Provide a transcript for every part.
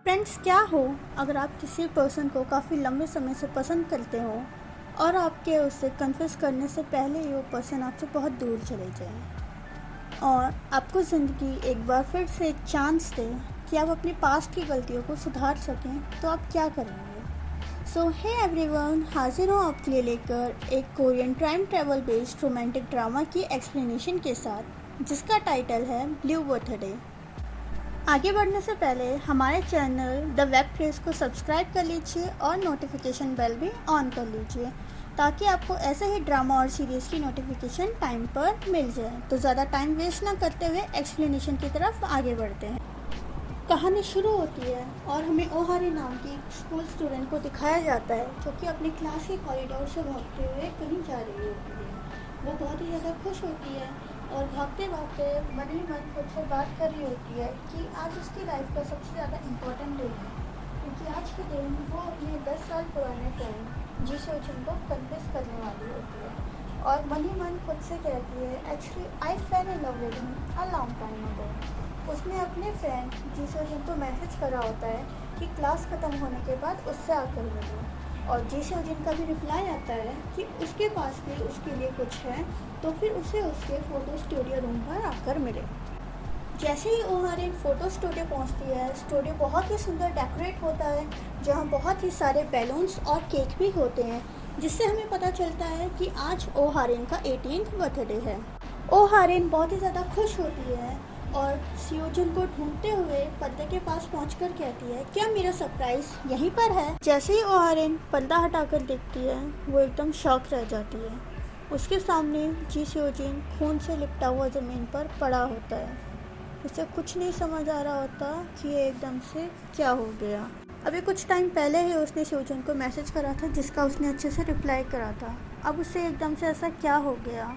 Friends, क्या हो अगर आप किसी पर्सन को काफ़ी लंबे समय से पसंद करते हो और आपके उससे कन्फेस करने से पहले ही वो पर्सन आपसे बहुत दूर चले जाए और आपको ज़िंदगी एक बार फिर से एक चांस दे कि आप अपनी पास्ट की गलतियों को सुधार सकें, तो आप क्या करेंगे? सो हे एवरीवन, हाजिर हूँ आपके लिए लेकर एक Korean time travel based romantic drama की एक्सप्लेनेशन के साथ, जिसका टाइटल है ब्लू बर्थडे। आगे बढ़ने से पहले हमारे चैनल द वेब क्रेज को सब्सक्राइब कर लीजिए और नोटिफिकेशन बेल भी ऑन कर लीजिए ताकि आपको ऐसे ही ड्रामा और सीरीज़ की नोटिफिकेशन टाइम पर मिल जाए। तो ज़्यादा टाइम वेस्ट ना करते हुए एक्सप्लेनेशन की तरफ आगे बढ़ते हैं। कहानी शुरू होती है और हमें ओहारी नाम की स्कूल स्टूडेंट को दिखाया जाता है जो कि अपनी क्लास के कॉरिडोर से भागते हुए कहीं जा रही होती है। वो बहुत ही ज़्यादा खुश होती है और भागते भागते मन ही मन खुद से बात कर रही होती है कि आज उसकी लाइफ का सबसे ज़्यादा इम्पोर्टेंट डे है, क्योंकि आज के दिन वो अपने 10 साल पुराने फ्रेंड जी सोचन को कन्फेस करने वाली होती है और मन ही मन खुद से कहती है, actually I fail in love with him a long time ago. उसने अपने फ्रेंड जी सोजन को मैसेज करा होता है कि क्लास ख़त्म होने के बाद उससे आकर मिलो, और जी सोजन का भी रिप्लाई आता है कि उसके पास भी उसके लिए कुछ है, तो फिर उसे उसके फ़ोटो स्टूडियो रूम पर आकर मिले। जैसे ही ओहारिन फ़ोटो स्टूडियो पहुंचती है, स्टूडियो बहुत ही सुंदर डेकोरेट होता है, जहां बहुत ही सारे बैलून्स और केक भी होते हैं, जिससे हमें पता चलता है कि आज ओहारिन का 18th बर्थडे है। ओहारिन बहुत ही ज़्यादा खुश होती है और सियोजन को ढूंढते हुए पर्दे के पास पहुंचकर कहती है, क्या मेरा सरप्राइज यहीं पर है? जैसे ही ओहारिन पर्दा हटाकर देखती है, वो एकदम शॉक रह जाती है। उसके सामने जी सियोजिन खून से लिपटा हुआ ज़मीन पर पड़ा होता है। उसे कुछ नहीं समझ आ रहा होता कि ये एकदम से क्या हो गया। अभी कुछ टाइम पहले ही उसने सियोजिन को मैसेज करा था, जिसका उसने अच्छे से रिप्लाई करा था। अब उसे एकदम से ऐसा क्या हो गया,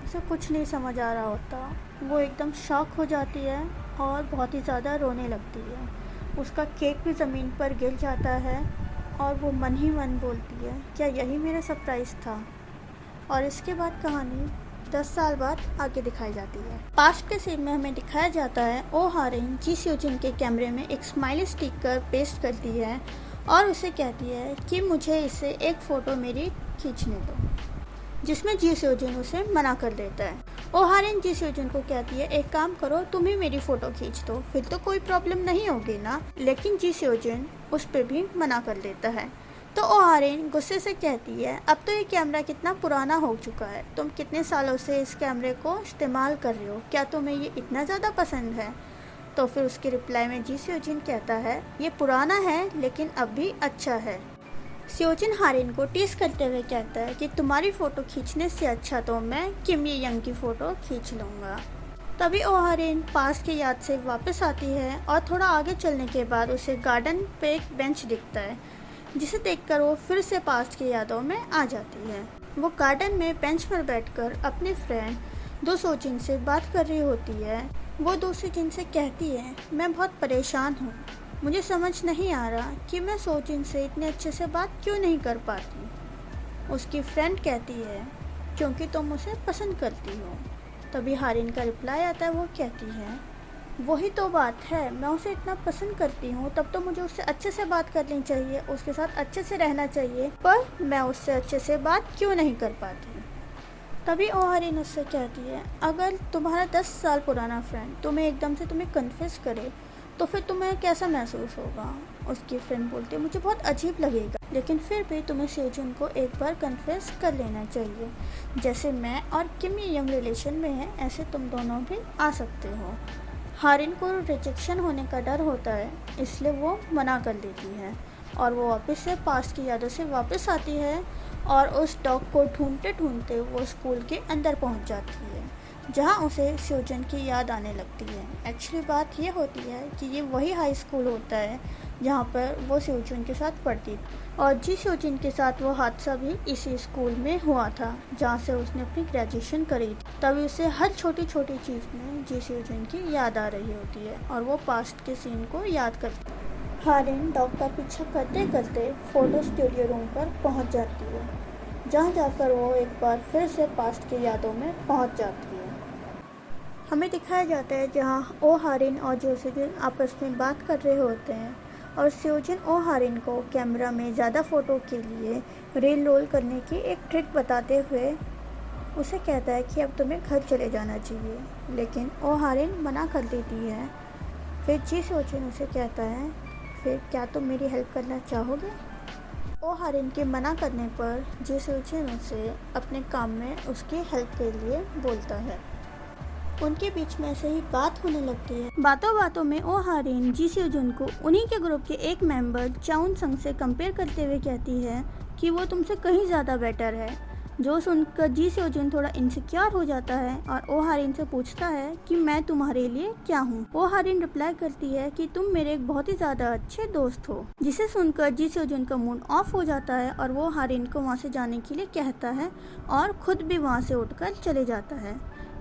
उसे कुछ नहीं समझ आ रहा होता। वो एकदम शॉक हो जाती है और बहुत ही ज़्यादा रोने लगती है। उसका केक भी ज़मीन पर गिर जाता है और वो मन ही मन बोलती है, क्या यही मेरा सरप्राइज़ था? और इसके बाद कहानी 10 साल बाद आगे दिखाई जाती है। पास्ट के सीन में हमें दिखाया जाता है ओहारिन जी सियोजिन के कैमरे में एक स्माइली स्टिकर पेस्ट करती है और उसे कहती है कि मुझे इससे एक फ़ोटो मेरी खींचने दो, जिसमें जी सियोजिन उसे मना कर देता है। ओहारिन जी सियोजिन को कहती है, एक काम करो, तुम ही मेरी फ़ोटो खींच दो, फिर तो कोई प्रॉब्लम नहीं होगी ना। लेकिन जी सियोजिन उस पर भी मना कर देता है। तो ओहारिन गुस्से से कहती है, अब तो ये कैमरा कितना पुराना हो चुका है, तुम कितने सालों से इस कैमरे को इस्तेमाल कर रहे हो, क्या तुम्हें ये इतना ज़्यादा पसंद है? तो फिर उसके रिप्लाई में जी सियोजिन कहता है, ये पुराना है लेकिन अब भी अच्छा है। सियोजिन हारिन को टीस करते हुए कहता है कि तुम्हारी फ़ोटो खींचने से अच्छा तो मैं किम ये यंग की फ़ोटो खींच लूँगा। तभी ओहारिन पास की याद से वापस आती है और थोड़ा आगे चलने के बाद उसे गार्डन पे एक बेंच दिखता है, जिसे देखकर वो फिर से पास्ट की यादों में आ जाती है। वो गार्डन में बेंच पर बैठकर अपने फ्रेंड दो सोजिन से बात कर रही होती है। वो दो सोजिन से कहती है, मैं बहुत परेशान हूँ, मुझे समझ नहीं आ रहा कि मैं सोजिन से इतने अच्छे से बात क्यों नहीं कर पाती। उसकी फ्रेंड कहती है, क्योंकि तुम उसे पसंद करती हो। तभी हारिन का रिप्लाई आता है, वो कहती है, वही तो बात है, मैं उसे इतना पसंद करती हूँ, तब तो मुझे उससे अच्छे से बात करनी चाहिए, उसके साथ अच्छे से रहना चाहिए, पर मैं उससे अच्छे से बात क्यों नहीं कर पाती। तभी ओहारिन उससे कहती है, अगर तुम्हारा 10 साल पुराना फ्रेंड तुम्हें एकदम से तुम्हें कन्फेस करे तो फिर तुम्हें कैसा महसूस होगा? उसकी फ्रेंड बोलती है, मुझे बहुत अजीब लगेगा, लेकिन फिर भी तुम्हें सियोजिन को एक बार कन्फेस कर लेना चाहिए। जैसे मैं और किम यंग रिलेशन में है, ऐसे तुम दोनों भी आ सकते हो। हारिन को रिजेक्शन होने का डर होता है, इसलिए वो मना कर देती है और वो वापस से पास्ट की यादों से वापस आती है और उस डॉग को ढूंढते ढूंढते वो स्कूल के अंदर पहुंच जाती है, जहां उसे सियोजिन की याद आने लगती है। एक्चुअली बात ये होती है कि ये वही हाई स्कूल होता है जहां पर वो सियोजिन के साथ पढ़ती थी, और जी सियोजिन के साथ वो हादसा भी इसी स्कूल में हुआ था जहां से उसने अपनी ग्रेजुएशन करी थी। तभी उसे हर छोटी छोटी चीज़ में जी सियोजिन की याद आ रही होती है और वो पास्ट के सीन को याद करती है। हारिन डॉग का पीछा करते करते फ़ोटो स्टूडियो रूम पर पहुंच जाती है, जहां जाकर वो एक बार फिर से पास्ट की यादों में पहुंच जाती है। हमें दिखाया जाता है जहां ओहारिन और जोसेफिन आपस में बात कर रहे होते हैं और स्योजुन ओ हारिन को कैमरा में ज़्यादा फ़ोटो के लिए रील रोल करने की एक ट्रिक बताते हुए उसे कहता है कि अब तुम्हें घर चले जाना चाहिए, लेकिन ओ हारिन मना कर देती है। फिर जी स्योजुन उसे कहता है, फिर क्या तुम मेरी हेल्प करना चाहोगे? ओ हारिन के मना करने पर जी स्योजुन उसे अपने काम में उसकी हेल्प के लिए बोलता है। उनके बीच में ऐसे ही बात होने लगती है। बातों बातों में ओ हारिन जी स्योजुन को उन्हीं के ग्रुप के एक मेंबर चाउन संग से कंपेयर करते हुए कहती है कि वो तुमसे कहीं ज़्यादा बेटर है, जो सुनकर जी स्योजुन थोड़ा इनसिक्योर हो जाता है और ओ हारिन से पूछता है कि मैं तुम्हारे लिए क्या हूँ। ओ हारिन रिप्लाई करती है कि तुम मेरे एक बहुत ही ज़्यादा अच्छे दोस्त हो, जिसे सुनकर जी स्योजुन का मूड ऑफ हो जाता है और वो हारिन को वहाँ से जाने के लिए कहता है और खुद भी वहाँ से उठकर चले जाता है।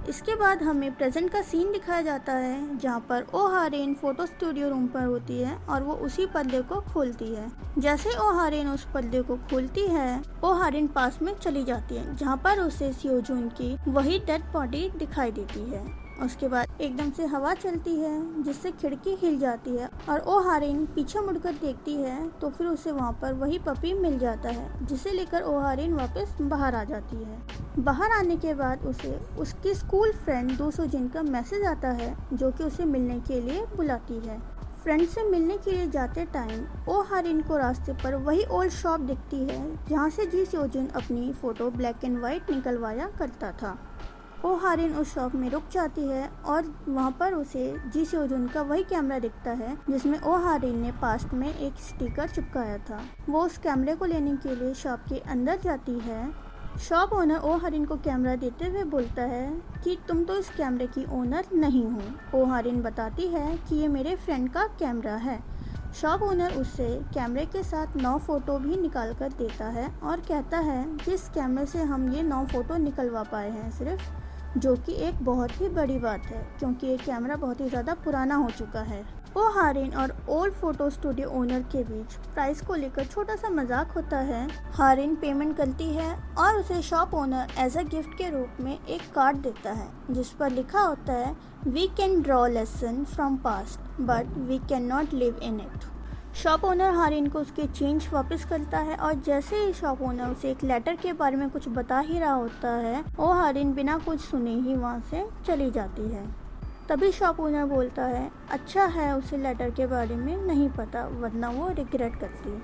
इसके बाद हमें प्रेजेंट का सीन दिखाया जाता है, जहाँ पर ओ हारिन फोटो स्टूडियो रूम पर होती है और वो उसी पर्दे को खोलती है। जैसे ओ हारिन उस पर्दे को खोलती है, ओ हारिन पास में चली जाती है, जहाँ पर उसे स्योजुन की वही डेड बॉडी दिखाई देती है। उसके बाद एकदम से हवा चलती है, जिससे खिड़की हिल जाती है और ओ हारिन पीछे मुड़कर देखती है तो फिर उसे वहाँ पर वही पपी मिल जाता है, जिसे लेकर ओ हारिन वापस बाहर आ जाती है। बाहर आने के बाद उसे उसकी स्कूल फ्रेंड दो सुजिन का मैसेज आता है, जो कि उसे मिलने के लिए बुलाती है। फ्रेंड से मिलने के लिए जाते टाइम ओ हारिन को रास्ते पर वही ओल्ड शॉप दिखती है, जहाँ से जी स्योजुन अपनी फ़ोटो ब्लैक एंड वाइट निकलवाया करता था। ओ हारिन उस शॉप में रुक जाती है और वहाँ पर उसे जी स्योजुन का वही कैमरा दिखता है, जिसमें ओ हारिन ने पास्ट में एक स्टिकर चिपकाया था। वो उस कैमरे को लेने के लिए शॉप के अंदर जाती है। शॉप ओनर ओ हारिन को कैमरा देते हुए बोलता है कि तुम तो इस कैमरे की ओनर नहीं हो। ओ हारिन बताती है कि ये मेरे फ्रेंड का कैमरा है। शॉप ओनर उसे कैमरे के साथ 9 फ़ोटो भी निकाल कर देता है और कहता है कि इस कैमरे से हम ये 9 फ़ोटो निकलवा पाए हैं सिर्फ, जो कि एक बहुत ही बड़ी बात है, क्योंकि ये कैमरा बहुत ही ज़्यादा पुराना हो चुका है। ओ हारिन और ओल्ड फोटो स्टूडियो ओनर के बीच प्राइस को लेकर छोटा सा मजाक होता है। हारिन पेमेंट करती है और उसे shop owner as a gift के रूप में एक कार्ड देता है, जिस पर लिखा होता है, we can draw lesson from past but we cannot live in it. Shop owner हारिन को उसके चेंज वापस करता है और जैसे ही शॉप ओनर उसे एक लेटर के बारे में कुछ बता ही रहा होता है, ओ हारिन बिना कुछ सुने ही वहाँ से चली जाती है। तभी शॉप ओनर बोलता है, अच्छा है उसे लेटर के बारे में नहीं पता, वरना वो रिग्रेट करती।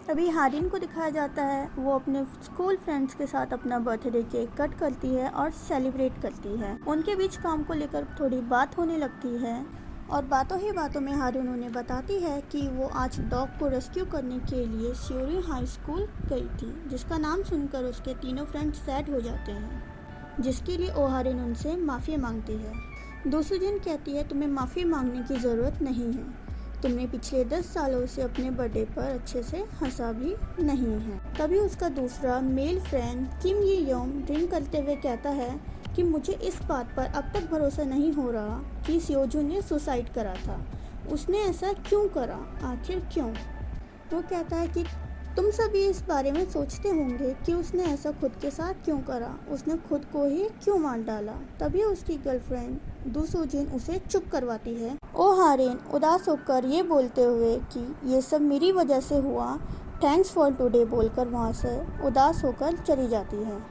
तभी हारिन को दिखाया जाता है, वो अपने स्कूल फ्रेंड्स के साथ अपना बर्थडे केक कट करती है और सेलिब्रेट करती है। उनके बीच काम को लेकर थोड़ी बात होने लगती है और बातों ही बातों में हारिन उन्हें बताती है कि वो आज डॉग को रेस्क्यू करने के लिए स्योरी हाई स्कूल गई थी, जिसका नाम सुनकर उसके तीनों फ्रेंड्स सैड हो जाते हैं, जिसके लिए ओ हारिन उनसे माफ़ी मांगती है। दो सुजिन कहती है, तुम्हें माफ़ी मांगने की ज़रूरत नहीं है, तुमने पिछले 10 सालों से अपने बर्थडे पर अच्छे से हंसा भी नहीं है। तभी उसका दूसरा मेल फ्रेंड किम ये योंग ड्रिंक करते हुए कहता है कि मुझे इस बात पर अब तक भरोसा नहीं हो रहा कि स्योजुन ने सुसाइड करा था। उसने ऐसा क्यों करा, आखिर क्यों? वो कहता है कि तुम सभी इस बारे में सोचते होंगे कि उसने ऐसा खुद के साथ क्यों करा, उसने खुद को ही क्यों मार डाला। तभी उसकी गर्लफ्रेंड दो सुजिन उसे चुप करवाती है। ओ हारिन उदास होकर ये बोलते हुए कि ये सब मेरी वजह से हुआ, थैंक्स फॉर टुडे बोलकर वहाँ से उदास होकर चली जाती है।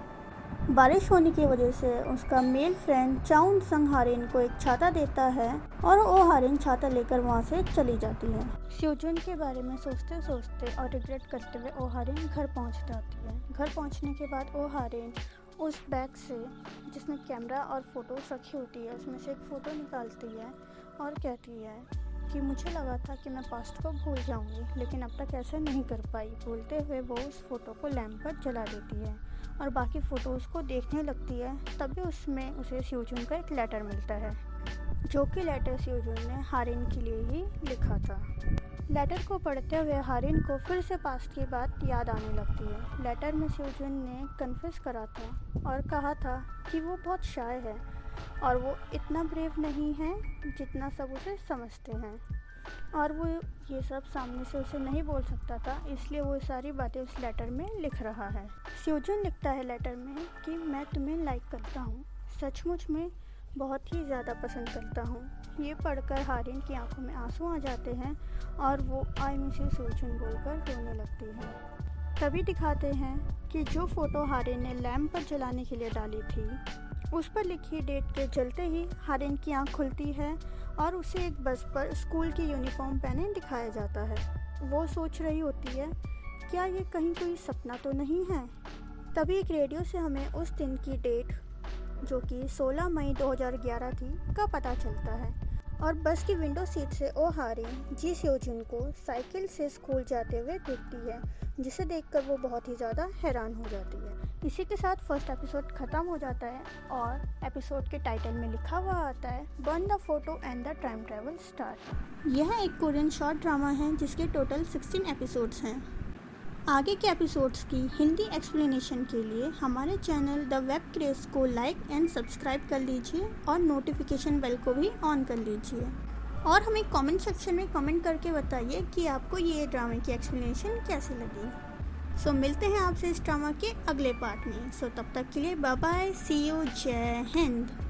बारिश होने की वजह से उसका मेल फ्रेंड चाउन संग हारिन को एक छाता देता है और ओ हारिन छाता लेकर वहाँ से चली जाती है। स्योजुन के बारे में सोचते सोचते और रिग्रेट करते हुए ओ हारिन घर पहुँच जाती है। घर पहुँचने के बाद ओ हारिन उस बैग से, जिसमें कैमरा और फ़ोटोज़ रखी होती है, उसमें से एक फ़ोटो निकालती है और कहती है कि मुझे लगा था कि मैं पास्ट को भूल जाऊंगी, लेकिन अब तक ऐसा नहीं कर पाई। बोलते हुए वो उस फ़ोटो को लैंप पर जला देती है और बाकी फ़ोटोज़ को देखने लगती है। तभी उसमें उसे स्योजुन का एक लेटर मिलता है, जो कि लेटर स्योजुन ने हारिन के लिए ही लिखा था। लेटर को पढ़ते हुए हारिन को फिर से पास्ट की बात याद आने लगती है। लेटर में स्योजुन ने कन्फेस करा था और कहा था कि वो बहुत शाय है और वो इतना ब्रेव नहीं है जितना सब उसे समझते हैं, और वो ये सब सामने से उसे नहीं बोल सकता था, इसलिए वो सारी बातें उस लेटर में लिख रहा है। स्योजुन लिखता है लेटर में कि मैं तुम्हें लाइक करता हूँ, सचमुच में बहुत ही ज़्यादा पसंद करता हूँ। ये पढ़कर हारिन की आंखों में आंसू आ जाते हैं और वो आई मिस यू सोचुन बोलकर रोने लगती है। तभी दिखाते हैं कि जो फ़ोटो हारिन ने लैंप पर जलाने के लिए डाली थी, उस पर लिखी डेट के जलते ही हारिन की आंख खुलती है और उसे एक बस पर स्कूल की यूनिफॉर्म पहने दिखाया जाता है। वो सोच रही होती है, क्या ये कहीं कोई सपना तो नहीं है। तभी एक रेडियो से हमें उस दिन की डेट, जो कि 16 मई 2011 थी, का पता चलता है और बस की विंडो सीट से ओ हारिन जी स्योजुन को साइकिल से स्कूल जाते हुए देखती है, जिसे देखकर वो बहुत ही ज़्यादा हैरान हो जाती है। इसी के साथ फर्स्ट एपिसोड ख़त्म हो जाता है और एपिसोड के टाइटल में लिखा हुआ आता है burn the photo and the time travel start. यह एक कोरियन शॉर्ट ड्रामा है जिसके टोटल 16 एपिसोड्स हैं। आगे के एपिसोड्स की हिंदी एक्सप्लेनेशन के लिए हमारे चैनल द वेब क्रेज को लाइक एंड सब्सक्राइब कर लीजिए और नोटिफिकेशन बेल को भी ऑन कर लीजिए और हमें कमेंट सेक्शन में कमेंट करके बताइए कि आपको ये ड्रामे की एक्सप्लेनेशन कैसी लगी। सो मिलते हैं आपसे इस ड्रामा के अगले पार्ट में। सो तब तक के लिए बाय बाय, सी यू, जय हिंद।